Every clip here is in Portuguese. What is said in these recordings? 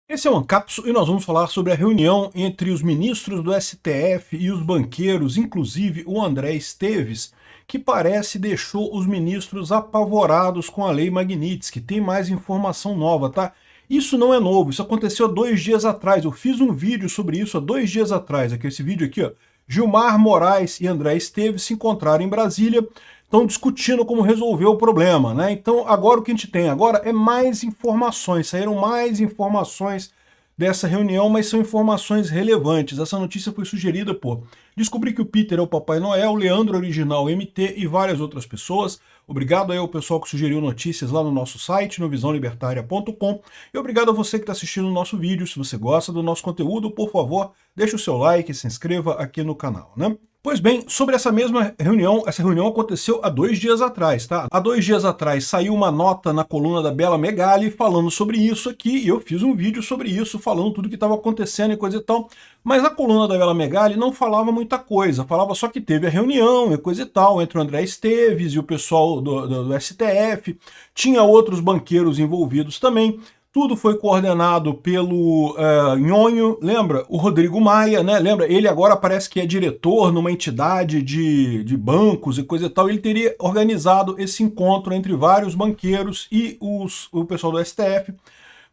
Esse é o Ancapso e nós vamos falar sobre a reunião entre os ministros do STF e os banqueiros, inclusive o André Esteves, que parece deixou os ministros apavorados com a lei Magnitsky. Tem mais informação nova, tá? Isso não é novo, isso aconteceu há 2 dias atrás. Eu fiz um vídeo sobre isso há 2 dias atrás. Aqui, esse vídeo aqui, ó. Gilmar Moraes e André Esteves se encontraram em Brasília, estão discutindo como resolver o problema, né? Então agora o que a gente tem agora é mais informações, saíram mais informações dessa reunião, mas são informações relevantes. Essa notícia foi sugerida por Descobri que o Peter é o Papai Noel, Leandro Original MT e várias outras pessoas. Obrigado aí ao pessoal que sugeriu notícias lá no nosso site, no visãolibertaria.com. E obrigado a você que está assistindo o nosso vídeo. Se você gosta do nosso conteúdo, por favor, deixe o seu like e se inscreva aqui no canal, né? Pois bem, sobre essa mesma reunião, essa reunião aconteceu há 2 dias atrás, tá? Há 2 dias atrás saiu uma nota na coluna da Bela Megali falando sobre isso aqui, e eu fiz um vídeo sobre isso, falando tudo que estava acontecendo e coisa e tal, mas a coluna da Bela Megali não falava muita coisa, falava só que teve a reunião e coisa e tal, entre o André Esteves e o pessoal do STF, tinha outros banqueiros envolvidos também. Tudo foi coordenado pelo Nhonho, lembra? O Rodrigo Maia, né? Lembra? Ele agora parece que é diretor numa entidade de bancos e coisa e tal. Ele teria organizado esse encontro entre vários banqueiros e o pessoal do STF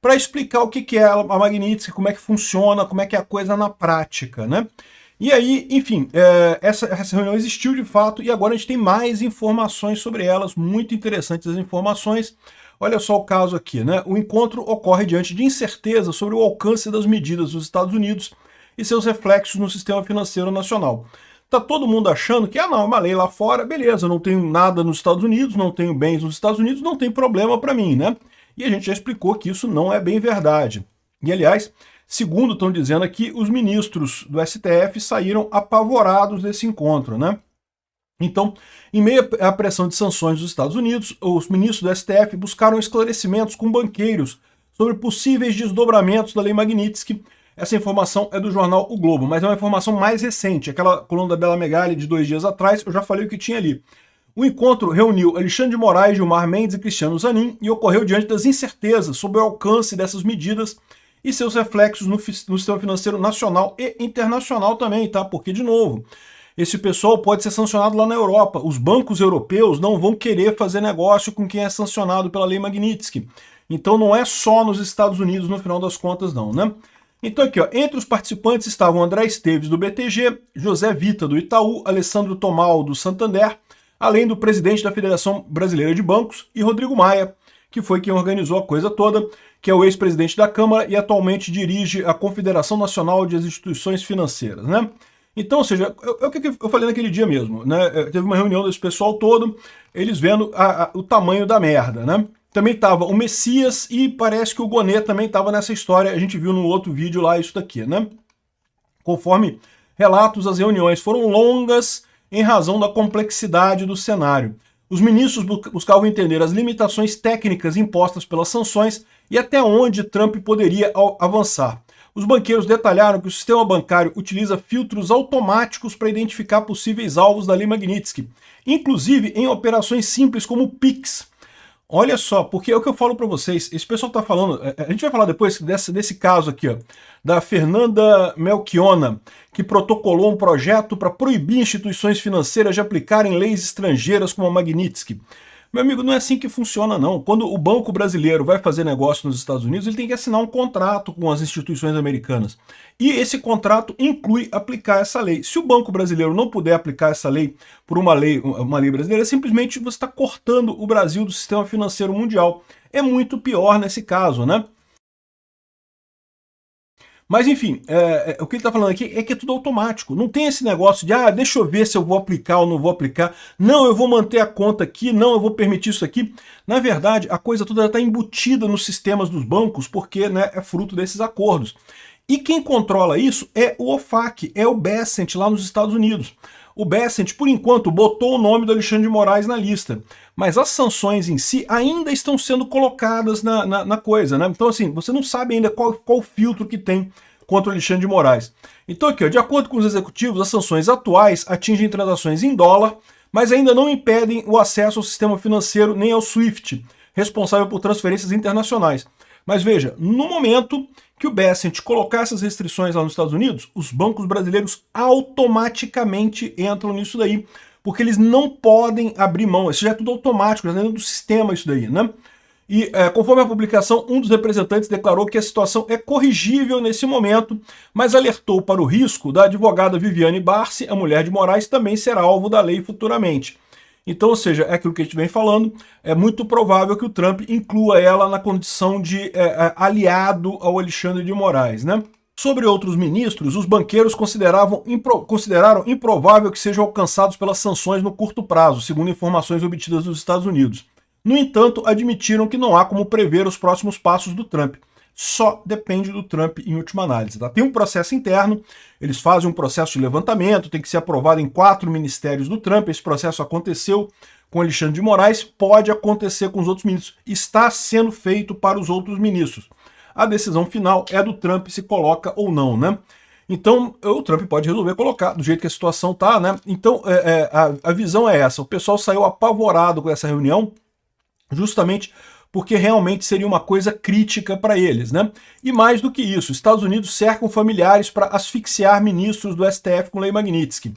para explicar o que é a Magnitsky, como é que funciona, como é que é a coisa na prática, né? E aí, enfim, essa reunião existiu de fato e agora a gente tem mais informações sobre elas, muito interessantes as informações. Olha só o caso aqui, né? O encontro ocorre diante de incerteza sobre o alcance das medidas dos Estados Unidos e seus reflexos no sistema financeiro nacional. Tá todo mundo achando que, não, é uma lei lá fora, beleza, não tenho nada nos Estados Unidos, não tenho bens nos Estados Unidos, não tem problema para mim, né? E a gente já explicou que isso não é bem verdade. E, aliás, segundo estão dizendo aqui, os ministros do STF saíram apavorados desse encontro, né? Então, em meio à pressão de sanções dos Estados Unidos, os ministros do STF buscaram esclarecimentos com banqueiros sobre possíveis desdobramentos da lei Magnitsky. Essa informação é do jornal O Globo, mas é uma informação mais recente. Aquela coluna da Bela Megali de 2 dias atrás, eu já falei o que tinha ali. O encontro reuniu Alexandre de Moraes, Gilmar Mendes e Cristiano Zanin e ocorreu diante das incertezas sobre o alcance dessas medidas e seus reflexos no sistema financeiro nacional e internacional também, tá? Porque, de novo, esse pessoal pode ser sancionado lá na Europa. Os bancos europeus não vão querer fazer negócio com quem é sancionado pela lei Magnitsky. Então não é só nos Estados Unidos, no final das contas, não, né? Então aqui, ó, entre os participantes estavam André Esteves, do BTG, José Vita, do Itaú, Alessandro Tomal, do Santander, além do presidente da Federação Brasileira de Bancos, e Rodrigo Maia, que foi quem organizou a coisa toda, que é o ex-presidente da Câmara e atualmente dirige a Confederação Nacional de Instituições Financeiras, né? Então, ou seja, é o que eu falei naquele dia mesmo, né? Teve uma reunião desse pessoal todo, eles vendo o tamanho da merda, né? Também estava o Messias e parece que o Gonê também estava nessa história, a gente viu no outro vídeo lá isso daqui, né? Conforme relatos, as reuniões foram longas em razão da complexidade do cenário. Os ministros buscavam entender as limitações técnicas impostas pelas sanções e até onde Trump poderia avançar. Os banqueiros detalharam que o sistema bancário utiliza filtros automáticos para identificar possíveis alvos da lei Magnitsky, inclusive em operações simples como o PIX. Olha só, porque é o que eu falo para vocês, esse pessoal está falando, a gente vai falar depois desse caso aqui, ó, da Fernanda Melchiona, que protocolou um projeto para proibir instituições financeiras de aplicarem leis estrangeiras como a Magnitsky. Meu amigo, não é assim que funciona, não. Quando o banco brasileiro vai fazer negócio nos Estados Unidos, ele tem que assinar um contrato com as instituições americanas. E esse contrato inclui aplicar essa lei. Se o banco brasileiro não puder aplicar essa lei por uma lei brasileira, simplesmente você está cortando o Brasil do sistema financeiro mundial. É muito pior nesse caso, né? Mas enfim, o que ele está falando aqui é que é tudo automático. Não tem esse negócio de, deixa eu ver se eu vou aplicar ou não vou aplicar. Não, eu vou manter a conta aqui. Não, eu vou permitir isso aqui. Na verdade, a coisa toda está embutida nos sistemas dos bancos, porque, né, é fruto desses acordos. E quem controla isso é o OFAC, é o Bessent lá nos Estados Unidos. O Bessent, por enquanto, botou o nome do Alexandre de Moraes na lista, mas as sanções em si ainda estão sendo colocadas na coisa, né? Então, assim, você não sabe ainda qual filtro que tem contra o Alexandre de Moraes. Então, aqui, ó, de acordo com os executivos, as sanções atuais atingem transações em dólar, mas ainda não impedem o acesso ao sistema financeiro nem ao SWIFT, responsável por transferências internacionais. Mas veja, no momento que o Bessent colocar essas restrições lá nos Estados Unidos, os bancos brasileiros automaticamente entram nisso daí, porque eles não podem abrir mão, isso já é tudo automático, já é dentro do sistema isso daí, né? E conforme a publicação, um dos representantes declarou que a situação é corrigível nesse momento, mas alertou para o risco da advogada Viviane Barsi, a mulher de Moraes, também ser alvo da lei futuramente. Então, ou seja, é aquilo que a gente vem falando, é muito provável que o Trump inclua ela na condição de aliado ao Alexandre de Moraes, né? Sobre outros ministros, os banqueiros consideraram improvável que sejam alcançados pelas sanções no curto prazo, segundo informações obtidas dos Estados Unidos. No entanto, admitiram que não há como prever os próximos passos do Trump. Só depende do Trump em última análise. Tá? Tem um processo interno, eles fazem um processo de levantamento, tem que ser aprovado em 4 ministérios do Trump. Esse processo aconteceu com Alexandre de Moraes, pode acontecer com os outros ministros. Está sendo feito para os outros ministros. A decisão final é do Trump se coloca ou não, né? Então, o Trump pode resolver colocar do jeito que a situação tá, né? Então, a visão é essa. O pessoal saiu apavorado com essa reunião, justamente porque realmente seria uma coisa crítica para eles, né? E mais do que isso, os Estados Unidos cercam familiares para asfixiar ministros do STF com lei Magnitsky.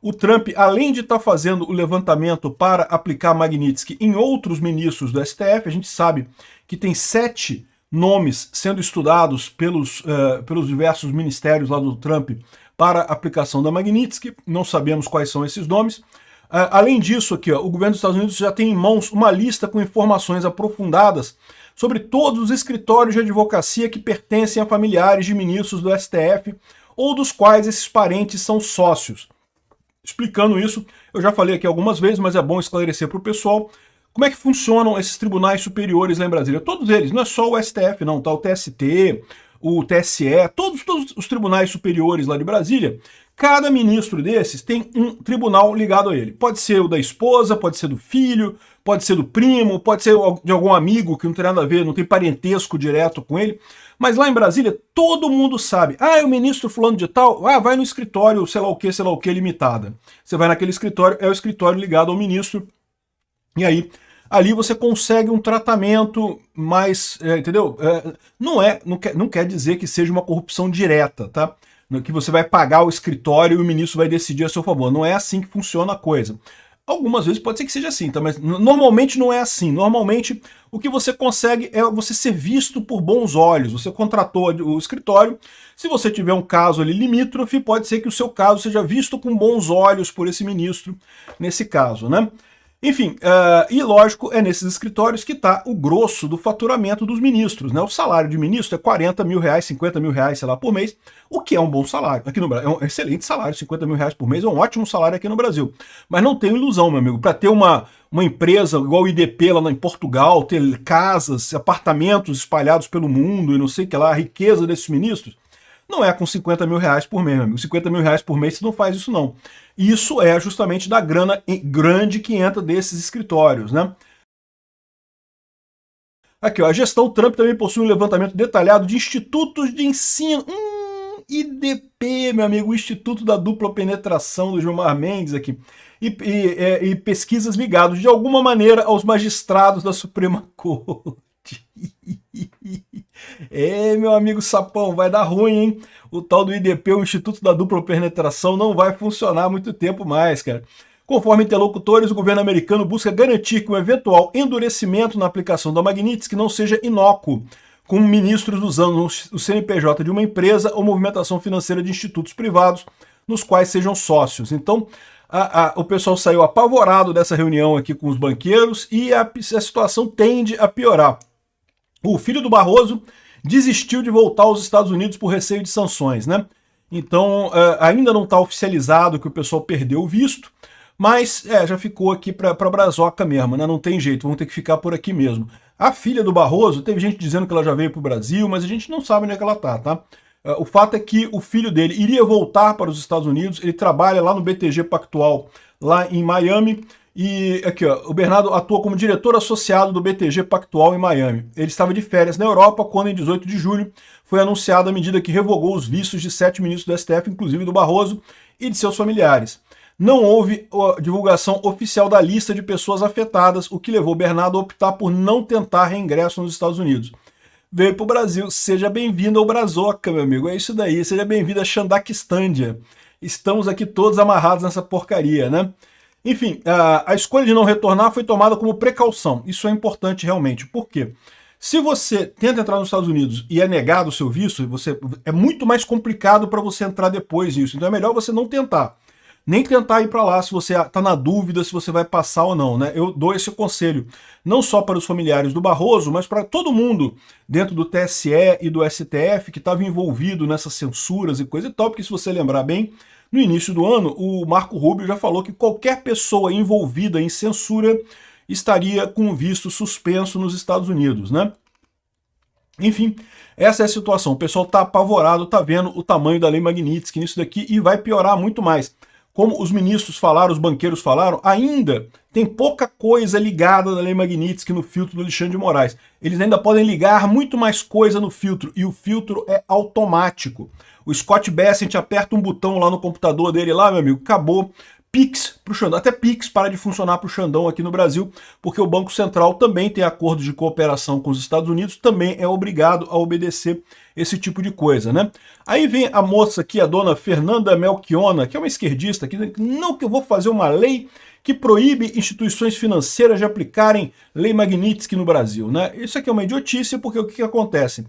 O Trump, além de estar fazendo o levantamento para aplicar Magnitsky em outros ministros do STF, a gente sabe que tem 7 nomes sendo estudados pelos diversos ministérios lá do Trump para aplicação da Magnitsky, não sabemos quais são esses nomes. Além disso, aqui, ó, o governo dos Estados Unidos já tem em mãos uma lista com informações aprofundadas sobre todos os escritórios de advocacia que pertencem a familiares de ministros do STF ou dos quais esses parentes são sócios. Explicando isso, eu já falei aqui algumas vezes, mas é bom esclarecer para o pessoal como é que funcionam esses tribunais superiores lá em Brasília. Todos eles, não é só o STF não, tá? O TST, o TSE, todos os tribunais superiores lá de Brasília. Cada ministro desses tem um tribunal ligado a ele. Pode ser o da esposa, pode ser do filho, pode ser do primo, pode ser de algum amigo que não tem nada a ver, não tem parentesco direto com ele. Mas lá em Brasília, todo mundo sabe. Ah, é o ministro fulano de tal? Ah, vai no escritório, sei lá o que, limitada. Você vai naquele escritório, é o escritório ligado ao ministro. E aí, ali você consegue um tratamento mais, entendeu? Não quer dizer que seja uma corrupção direta, tá? Que você vai pagar o escritório e o ministro vai decidir a seu favor. Não é assim que funciona a coisa. Algumas vezes pode ser que seja assim, tá? Mas normalmente não é assim. Normalmente o que você consegue é você ser visto por bons olhos. Você contratou o escritório, se você tiver um caso ali limítrofe, pode ser que o seu caso seja visto com bons olhos por esse ministro, nesse caso, né? Enfim, e lógico, é nesses escritórios que está o grosso do faturamento dos ministros, né? O salário de ministro é 40 mil reais, 50 mil reais, sei lá, por mês, o que é um bom salário. Aqui no Brasil, é um excelente salário, 50 mil reais por mês é um ótimo salário aqui no Brasil. Mas não tenho ilusão, meu amigo, para ter uma empresa igual o IDP lá em Portugal, ter casas, apartamentos espalhados pelo mundo e não sei o que lá, a riqueza desses ministros, não é com 50 mil reais por mês, meu amigo. 50 mil reais por mês você não faz isso, não. Isso é justamente da grana grande que entra desses escritórios, né? Aqui, ó, a gestão Trump também possui um levantamento detalhado de institutos de ensino. IDP, meu amigo, o Instituto da Dupla Penetração do Gilmar Mendes aqui. E pesquisas ligadas, de alguma maneira, aos magistrados da Suprema Corte. Meu amigo Sapão, vai dar ruim, hein? O tal do IDP, o Instituto da Dupla Penetração, não vai funcionar há muito tempo mais, cara. Conforme interlocutores, o governo americano busca garantir que um eventual endurecimento na aplicação da Magnitsky não seja inócuo, com ministros usando o CNPJ de uma empresa ou movimentação financeira de institutos privados, nos quais sejam sócios. Então, o pessoal saiu apavorado dessa reunião aqui com os banqueiros e a situação tende a piorar. O filho do Barroso desistiu de voltar aos Estados Unidos por receio de sanções, né? Então, ainda não está oficializado que o pessoal perdeu o visto, mas já ficou aqui para Brazoca mesmo, né? Não tem jeito, vão ter que ficar por aqui mesmo. A filha do Barroso, teve gente dizendo que ela já veio para o Brasil, mas a gente não sabe onde é que ela tá? O fato é que o filho dele iria voltar para os Estados Unidos, ele trabalha lá no BTG Pactual, lá em Miami. E aqui, ó, o Bernardo atua como diretor associado do BTG Pactual em Miami. Ele estava de férias na Europa quando, em 18 de julho, foi anunciada a medida que revogou os vistos de 7 ministros do STF, inclusive do Barroso, e de seus familiares. Não houve divulgação oficial da lista de pessoas afetadas, o que levou Bernardo a optar por não tentar reingresso nos Estados Unidos. veio para o Brasil. Seja bem-vindo ao Brazoca, meu amigo. É isso daí. Seja bem-vindo a Xandaquistândia. Estamos aqui todos amarrados nessa porcaria, né? Enfim, a escolha de não retornar foi tomada como precaução. Isso é importante realmente. Por quê? Se você tenta entrar nos Estados Unidos e é negado o seu visto, é muito mais complicado para você entrar depois disso. Então é melhor você não tentar. Nem tentar ir para lá se você está na dúvida se você vai passar ou não, né? Eu dou esse conselho não só para os familiares do Barroso, mas para todo mundo dentro do TSE e do STF que estava envolvido nessas censuras e coisa e tal, porque se você lembrar bem, no início do ano, o Marco Rubio já falou que qualquer pessoa envolvida em censura estaria com o visto suspenso nos Estados Unidos, né? Enfim, essa é a situação. O pessoal está apavorado, está vendo o tamanho da Lei Magnitsky nisso daqui e vai piorar muito mais. Como os ministros falaram, os banqueiros falaram, ainda tem pouca coisa ligada da Lei Magnitsky no filtro do Alexandre de Moraes. Eles ainda podem ligar muito mais coisa no filtro, e o filtro é automático. O Scott Bessent aperta um botão lá no computador dele, lá, meu amigo, acabou. Pix para o Xandão, até Pix para de funcionar para o Xandão aqui no Brasil, porque o Banco Central também tem acordos de cooperação com os Estados Unidos, também é obrigado a obedecer esse tipo de coisa, né? Aí vem a moça aqui, a dona Fernanda Melchiona, que é uma esquerdista, que não que eu vou fazer uma lei que proíbe instituições financeiras de aplicarem Lei Magnitsky no Brasil, né? Isso aqui é uma idiotice, porque o que acontece?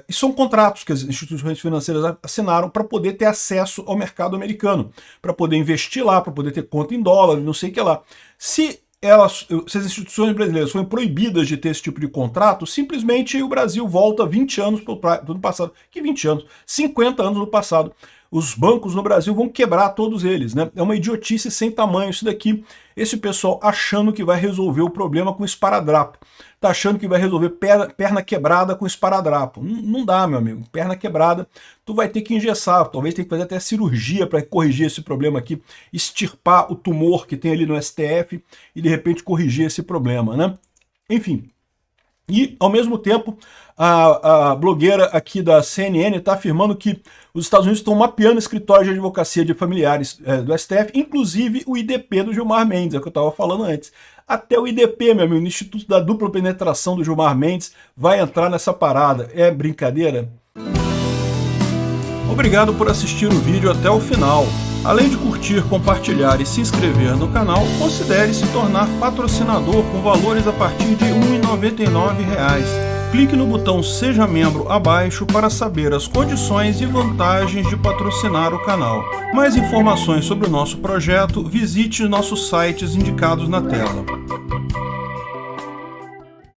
São contratos que as instituições financeiras assinaram para poder ter acesso ao mercado americano, para poder investir lá, para poder ter conta em dólar, não sei o que lá. Se as instituições brasileiras forem proibidas de ter esse tipo de contrato, simplesmente o Brasil volta 20 anos do passado. Que 20 anos? 50 anos no passado. Os bancos no Brasil vão quebrar todos eles, né? É uma idiotice sem tamanho isso daqui. Esse pessoal achando que vai resolver o problema com esparadrapo. Tá achando que vai resolver perna quebrada com esparadrapo. Não dá, meu amigo. Perna quebrada, tu vai ter que engessar. Talvez tenha que fazer até cirurgia para corrigir esse problema aqui. Extirpar o tumor que tem ali no STF e de repente corrigir esse problema, né? Enfim. E, ao mesmo tempo, a blogueira aqui da CNN está afirmando que os Estados Unidos estão mapeando escritórios de advocacia de familiares do STF, inclusive o IDP do Gilmar Mendes, é o que eu estava falando antes. Até o IDP, meu amigo, o Instituto da Dupla Penetração do Gilmar Mendes, vai entrar nessa parada. É brincadeira? Obrigado por assistir o vídeo até o final. Além de curtir, compartilhar e se inscrever no canal, considere se tornar patrocinador com valores a partir de R$ 1,99. Clique no botão Seja Membro abaixo para saber as condições e vantagens de patrocinar o canal. Mais informações sobre o nosso projeto, visite nossos sites indicados na tela.